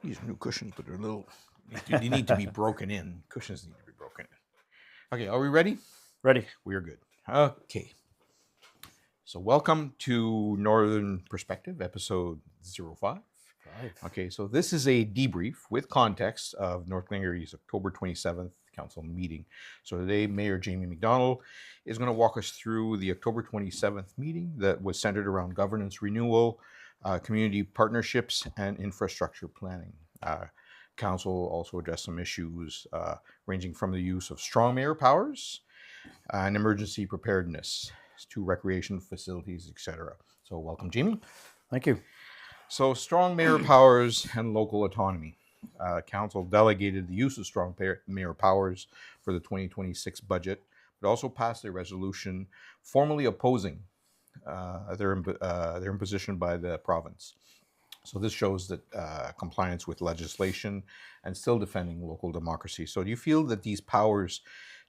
These are new cushions, but they're a little. They need to be broken in. Cushions need to be broken in. Okay, are we ready? Ready. We are good. Okay. So welcome to Northern Perspective, episode 05. Okay, so this is a debrief with context of North Glengarry's October 27th council meeting. So today, Mayor Jamie MacDonald is going to walk us through the October 27th meeting that was centered around governance renewal, community partnerships, and infrastructure planning. Council also addressed some issues ranging from the use of strong mayor powers and emergency preparedness to recreation facilities, etc. So welcome, Jamie. Thank you. So strong mayor powers and local autonomy. Council delegated the use of strong mayor powers for the 2026 budget, but also passed a resolution formally opposing their imposition by the province. So this shows that compliance with legislation and still defending local democracy. So do you feel that these powers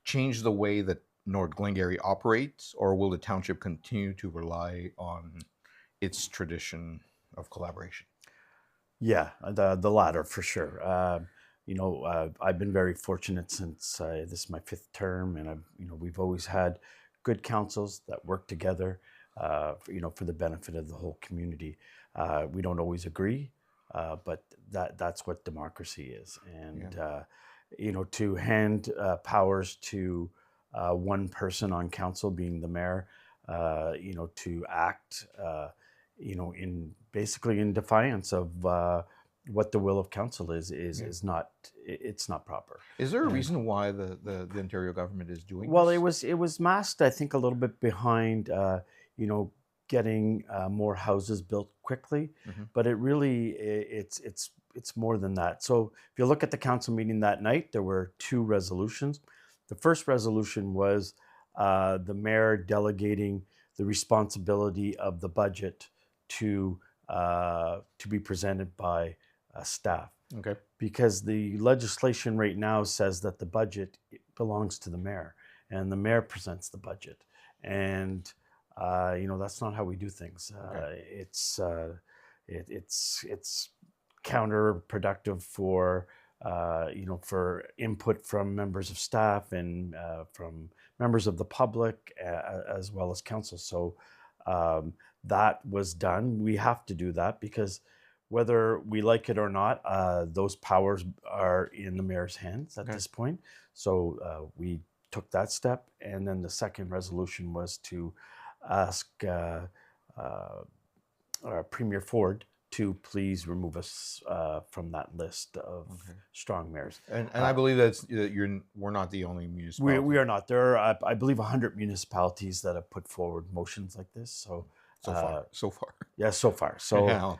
change the way that North Glengarry operates, or will the township continue to rely on its tradition of collaboration? Yeah, the latter for sure. I've been very fortunate since this is my fifth term, and we've always had good councils that work together, for the benefit of the whole community. We don't always agree, but that's what democracy is. And to hand powers to one person on council, being the mayor, to act, in defiance of what the will of council is not, it's not proper. Is there a reason why the Ontario government is doing Well, this? it was masked, I think, a little bit behind, getting more houses built quickly, but it really it's more than that. So if you look at the council meeting that night, there were two resolutions. The first resolution was the mayor delegating the responsibility of the budget to be presented by staff. Okay. Because the legislation right now says that the budget belongs to the mayor, and the mayor presents the budget. And that's not how we do things. Okay. It's counterproductive for for input from members of staff and from members of the public as well as council. So that was done. We have to do that because whether we like it or not, those powers are in the mayor's hands at this point. So we took that step. And then the second resolution was to ask Premier Ford to please remove us from that list of strong mayors. And I believe that we're not the only municipality. We are not. There are, I believe, 100 municipalities that have put forward motions like this. So far. Yeah, so far. So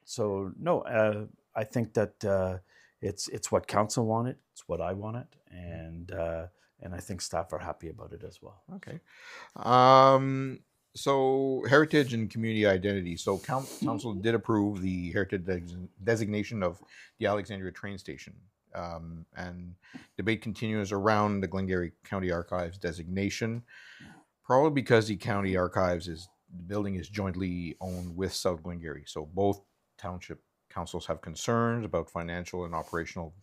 So no, I think that it's what council wanted. It's what I wanted, and I think staff are happy about it as well. Okay. So heritage and community identity. So council did approve the heritage designation of the Alexandria train station. And debate continues around the Glengarry County Archives designation, probably because the county archives the building is jointly owned with South Glengarry. So both township councils have concerns about financial and operational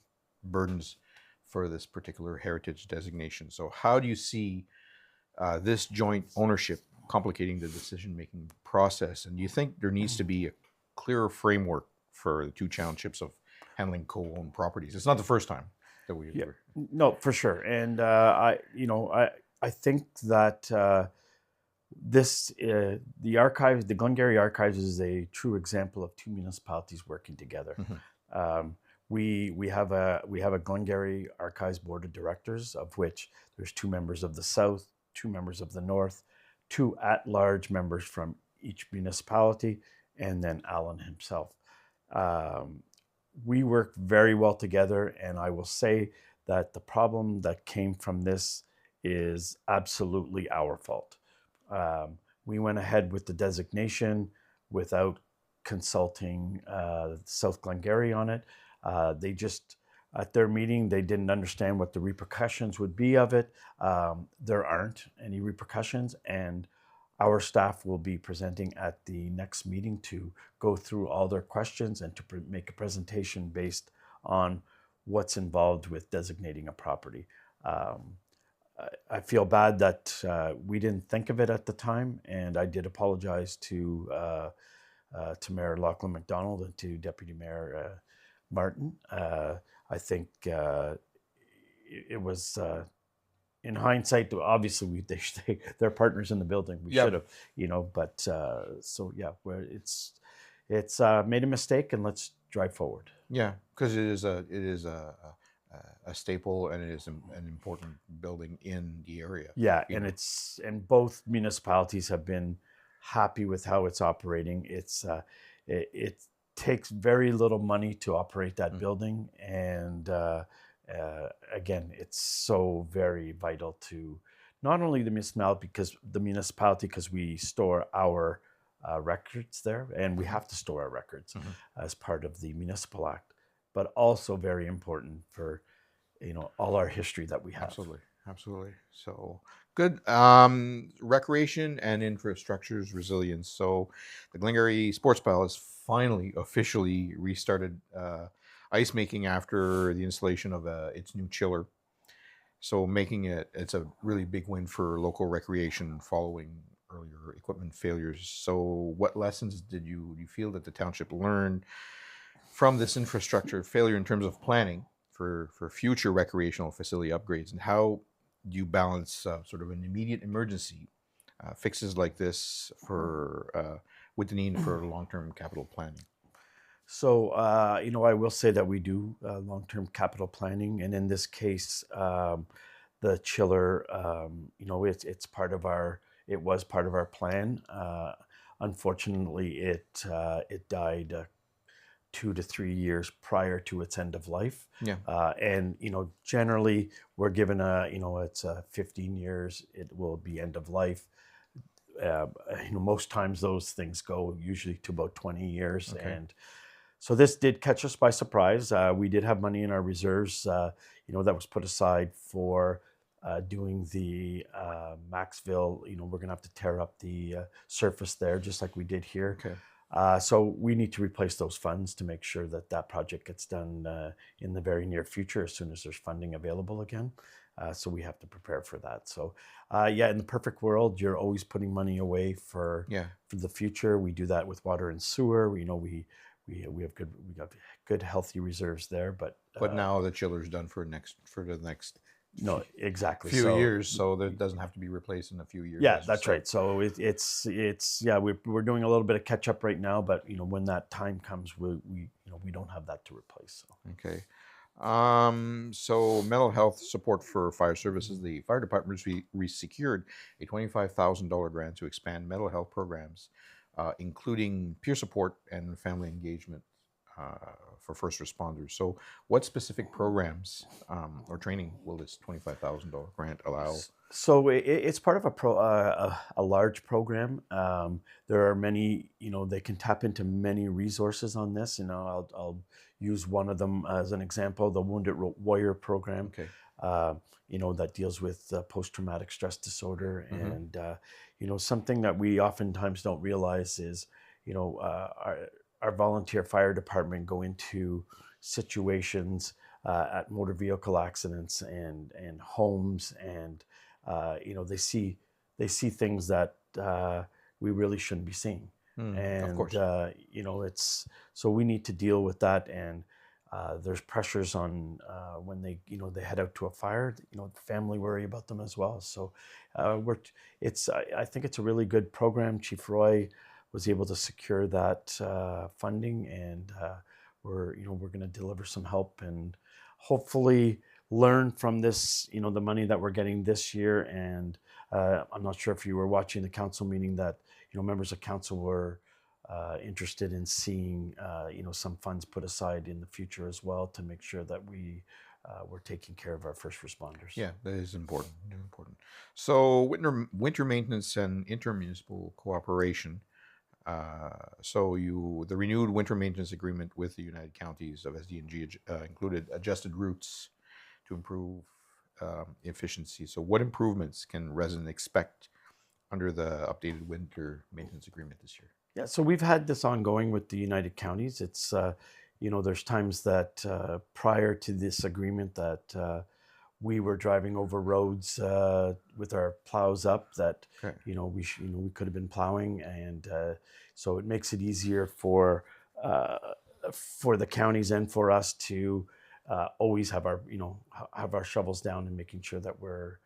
burdens for this particular heritage designation. So how do you see this joint ownership complicating the decision-making process? And do you think there needs to be a clearer framework for the two townships of handling co-owned properties? It's not the first time that we. Yeah. No, for sure. And I think that the archives, the Glengarry Archives, is a true example of two municipalities working together. We have a Glengarry Archives Board of Directors, of which there's two members of the South, two members of the North, two at-large members from each municipality, and then Alan himself. We work very well together, and I will say that the problem that came from this is absolutely our fault. We went ahead with the designation without consulting South Glengarry on it. They just, at their meeting, they didn't understand what the repercussions would be of it. There aren't any repercussions, and our staff will be presenting at the next meeting to go through all their questions and to make a presentation based on what's involved with designating a property. I feel bad that we didn't think of it at the time, and I did apologize to Mayor Lachlan MacDonald and to Deputy Mayor Martin. I think it was, in hindsight, obviously they're partners in the building. We Yep. should have, but so yeah, it's made a mistake, and let's drive forward. Yeah, because it is a staple, and it is an important building in the area. Yeah, You and know. and both municipalities have been happy with how it's operating. It takes very little money to operate that building, and again, it's so very vital to not only the municipality because we store our records there, and we have to store our records as part of the Municipal Act, but also very important for all our history that we have. Absolutely. So good. Recreation and infrastructure's resilience. So the Glengarry Sports Palace finally officially restarted ice making after the installation of its new chiller. So it's a really big win for local recreation following earlier equipment failures. So what lessons did you feel that the township learned from this infrastructure failure in terms of planning for future recreational facility upgrades, and how do you balance sort of an immediate emergency fixes like this with the need for long-term capital planning? So, I will say that we do long-term capital planning, and in this case, the chiller, it's part of it was part of our plan. Unfortunately, it died 2 to 3 years prior to its end of life. Yeah. And generally we're given it's 15 years. It will be end of life. Most times those things go usually to about 20 years. Okay. And so this did catch us by surprise. We did have money in our reserves, that was put aside for doing the Maxville. We're gonna have to tear up the surface there, just like we did here. Okay. So we need to replace those funds to make sure that project gets done in the very near future, as soon as there's funding available again. So we have to prepare for that. So in the perfect world, you're always putting money away for the future. We do that with water and sewer. We got good healthy reserves there. But now the chiller's done for the next no, exactly. few years, so that doesn't have to be replaced in a few years. Yeah, that's right. So we're doing a little bit of catch up right now, but when that time comes, we don't have that to replace. So. Okay. So mental health support for fire services. The fire department secured a $25,000 grant to expand mental health programs, including peer support and family engagement for first responders. So what specific programs or training will this $25,000 grant allow? So it's part of a large program. There are many, they can tap into many resources on this. I'll use one of them as an example, the Wounded Warrior program. Okay. That deals with post-traumatic stress disorder. And, something that we oftentimes don't realize is, our volunteer fire department go into situations at motor vehicle accidents and homes, and they see things that we really shouldn't be seeing. And of course. it's so we need to deal with that, and there's pressures on when they head out to a fire. The family worry about them as well. So I think it's a really good program. Chief Roy was able to secure that funding, and we're going to deliver some help and hopefully learn from this, the money that we're getting this year. And I'm not sure if you were watching the council meeting that, members of council were interested in seeing, some funds put aside in the future as well to make sure that we're taking care of our first responders. Yeah, that is important. So winter maintenance and intermunicipal cooperation. The renewed winter maintenance agreement with the United Counties of SDG included adjusted routes to improve efficiency. So what improvements can residents expect under the updated winter maintenance agreement this year? Yeah, so we've had this ongoing with the United Counties. It's, there's times that prior to this agreement that we were driving over roads with our plows up that, Okay. we could have been plowing. And so it makes it easier for the counties and for us to always have our shovels down and making sure that we're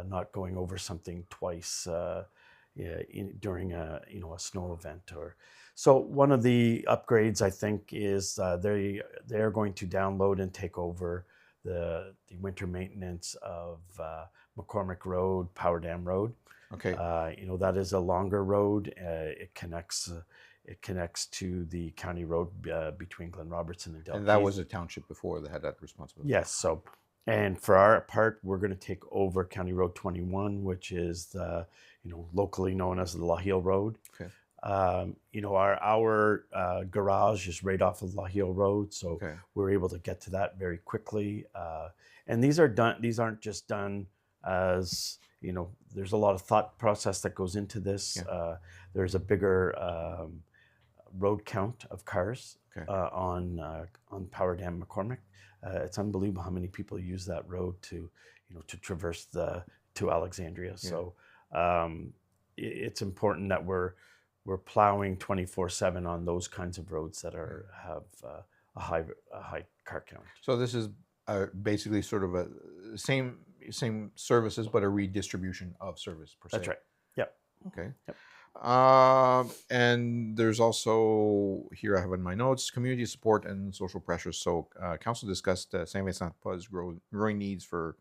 not going over something twice during a snow event. So one of the upgrades, I think, is they're going to download and take over the winter maintenance of McCormick Road, Power Dam Road. Okay. That is a longer road. It connects to the county road between Glen Robertson and Delkeys. And that was a township before that had that responsibility. Yes. So, and for our part, we're going to take over County Road 21, which is locally known as the Lahill Road. Okay. Our garage is right off of Lahill Road, so Okay. we're able to get to that very quickly. And these aren't just done as there's a lot of thought process that goes into this. Yeah. There's a bigger road count of cars Okay. on Power Dam McCormick. It's unbelievable how many people use that road to traverse to Alexandria. Yeah. So it's important that we're plowing 24/7 on those kinds of roads that have a high car count. So this is basically sort of a same services, but a redistribution of service per se. That's right. Yep. Okay. Yep. And there's also, here I have in my notes, community support and social pressures. So council discussed Saint Vincent de Paul's growing needs for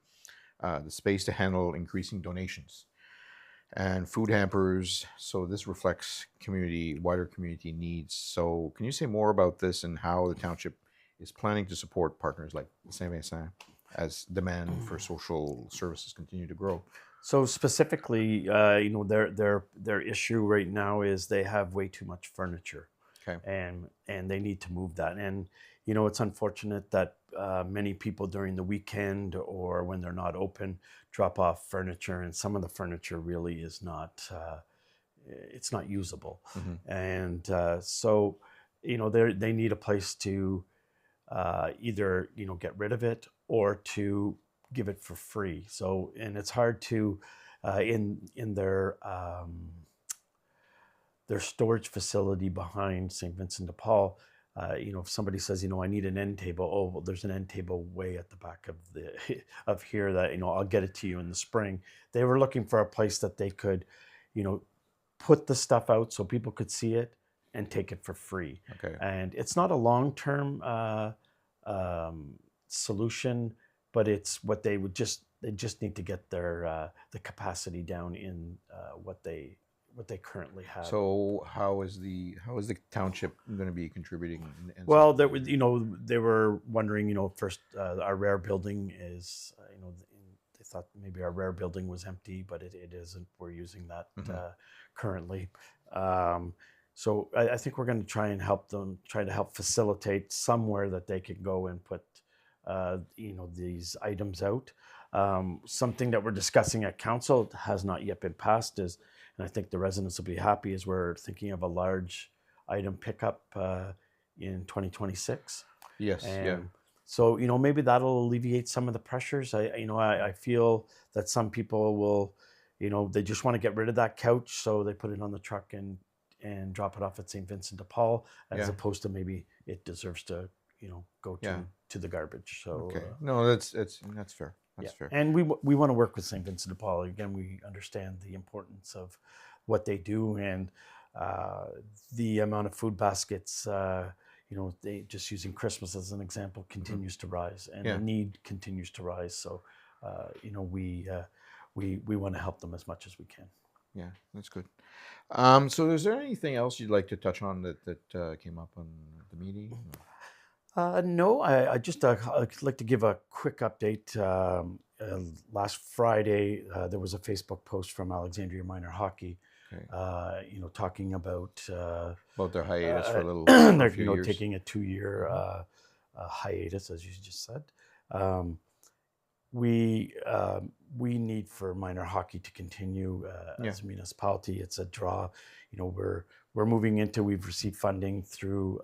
the space to handle increasing donations and food hampers. So this reflects wider community needs. So can you say more about this and how the township is planning to support partners like Saint Vincent as demand for social services continue to grow? So specifically, their issue right now is they have way too much furniture. Okay. And they need to move that. And it's unfortunate that many people during the weekend or when they're not open drop off furniture, and some of the furniture really is not it's not usable. Mm-hmm. And so they need a place to either get rid of it or to give it for free. So, and it's hard to in their storage facility behind St. Vincent de Paul. If somebody says, I need an end table, oh, well, there's an end table way at the back of here that, I'll get it to you in the spring. They were looking for a place that they could, put the stuff out so people could see it and take it for free. Okay. And it's not a long-term solution, but it's what they just need to get their the capacity down in what they currently have. So how is the township going to be contributing? Well, they were wondering, first our rare building is, they thought maybe our rare building was empty, but it isn't. We're using that currently. So I think we're going to try to help facilitate somewhere that they can go and put these items out. Something that we're discussing at council has not yet been passed and I think the residents will be happy, is we're thinking of a large item pickup in 2026. Yes. And yeah. so, maybe that'll alleviate some of the pressures. I feel that some people will, they just want to get rid of that couch, so they put it on the truck and drop it off at St. Vincent de Paul, as opposed to maybe it deserves to, go to the garbage. So okay. No, that's fair. That's fair. And we want to work with St. Vincent de Paul. Again, we understand the importance of what they do and the amount of food baskets. They just using Christmas as an example continues to rise, and the need continues to rise. So, we want to help them as much as we can. Yeah, that's good. So, is there anything else you'd like to touch on that came up on the meeting? No, I'd like to give a quick update. Last Friday, there was a Facebook post from Alexandria Minor Hockey, talking about their hiatus for a little. They're years. Taking a 2-year hiatus, as you just said. we need for minor hockey to continue as a municipality. It's a draw. We're moving into. We've received funding through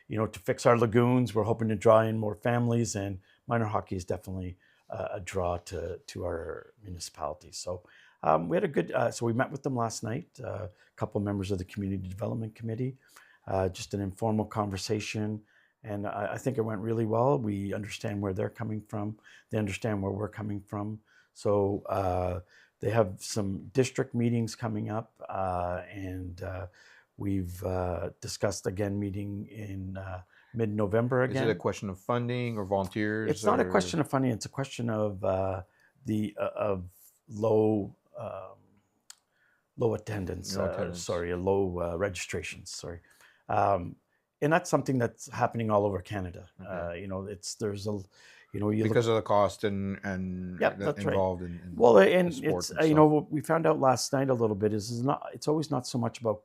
to fix our lagoons. We're hoping to draw in more families, and minor hockey is definitely a draw to our municipality. So we had a good. So we met with them last night. A couple of members of the community development committee. Just an informal conversation. And I think it went really well. We understand where they're coming from. They understand where we're coming from. So they have some district meetings coming up, and we've discussed again meeting in mid-November again. Is it a question of funding or volunteers? It's not a question of funding. It's a question of of low attendance. Low registrations. Sorry. And that's something that's happening all over Canada. Okay. There's a, because of the cost and that's involved right. in Well, and sports it's and what we found out last night a little bit is not. It's always not so much about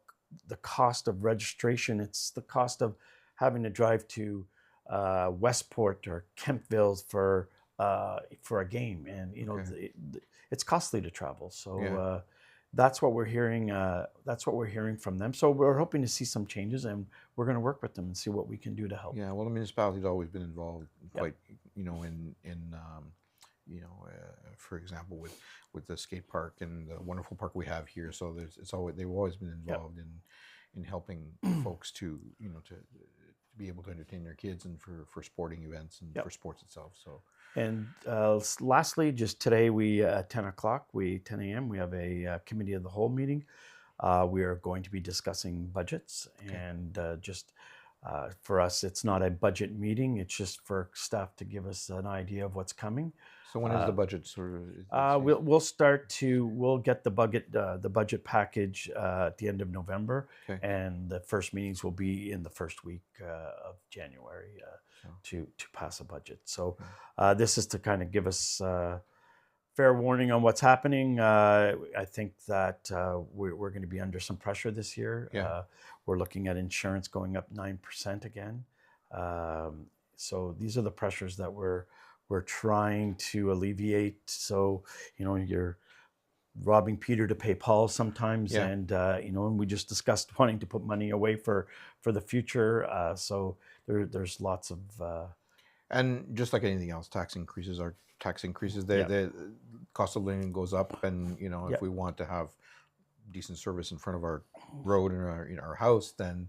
the cost of registration. It's the cost of having to drive to Westport or Kemptville for a game, and it's costly to travel. So. That's what we're hearing. That's what we're hearing from them. So we're hoping to see some changes, and we're going to work with them and see what we can do to help. Yeah, well, the municipality's always been involved, quite, for example, with the skate park and the wonderful park we have here. So they've always been involved in helping folks to be able to entertain their kids and for sporting events and for sports itself. So. And lastly, just today, we at 10 a.m., we have a committee of the whole meeting. We are going to be discussing budgets. Okay. And for us, it's not a budget meeting. It's just for staff to give us an idea of what's coming. So when is the budget sort of? We'll get the budget package at the end of November. Okay. And the first meetings will be in the first week of January. To pass a budget. So this is to kind of give us fair warning on what's happening. I think that we're going to be under some pressure this year. Yeah. We're looking at insurance going up 9% again. So these are the pressures that we're trying to alleviate. So you're robbing Peter to pay Paul sometimes, and and we just discussed wanting to put money away for the future. So there's lots of and just like anything else, tax increases. The cost of living goes up, and if we want to have decent service in front of our road and our house, then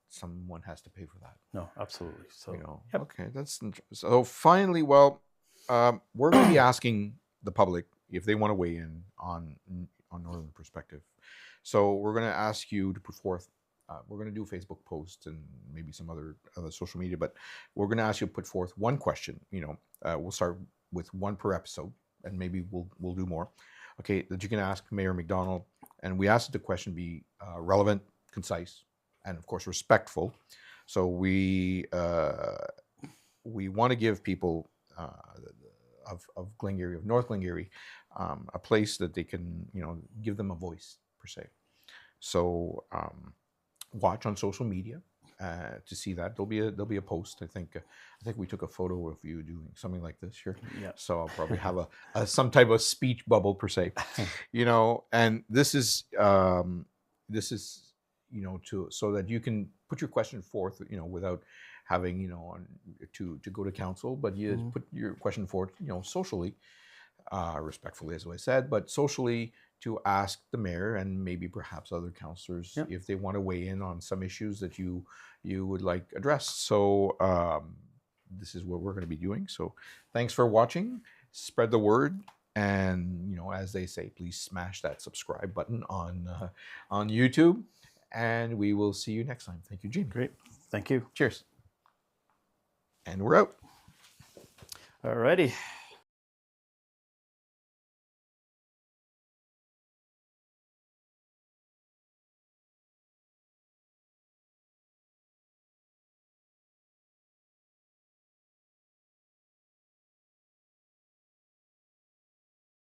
someone has to pay for that. No, absolutely. So okay, so finally, well, we're going to be asking the public if they want to weigh in on Northern Perspective. So we're going to ask you to put forth, we're going to do a Facebook post and maybe some other social media, but we're going to ask you to put forth one question. We'll start with one per episode, and maybe we'll do more. Okay, that you can ask Mayor MacDonald, and we ask that the question be relevant, concise, and of course respectful. So we want to give people of Glengarry, of North Glengarry, a place that they can, give them a voice per se. So watch on social media to see that. There'll be a post. I think we took a photo of you doing something like this here. Yeah. So I'll probably have some type of speech bubble per se, And this is so that you can put your question forth, without having to go to council, but you put your question forth, socially, respectfully, as I said, but socially, to ask the mayor and maybe perhaps other councillors if they want to weigh in on some issues that you would like addressed. So this is what we're going to be doing. So thanks for watching. Spread the word, and as they say, please smash that subscribe button on YouTube, and we will see you next time. Thank you, Jamie. Great. Thank you. Cheers. And we're out. All righty.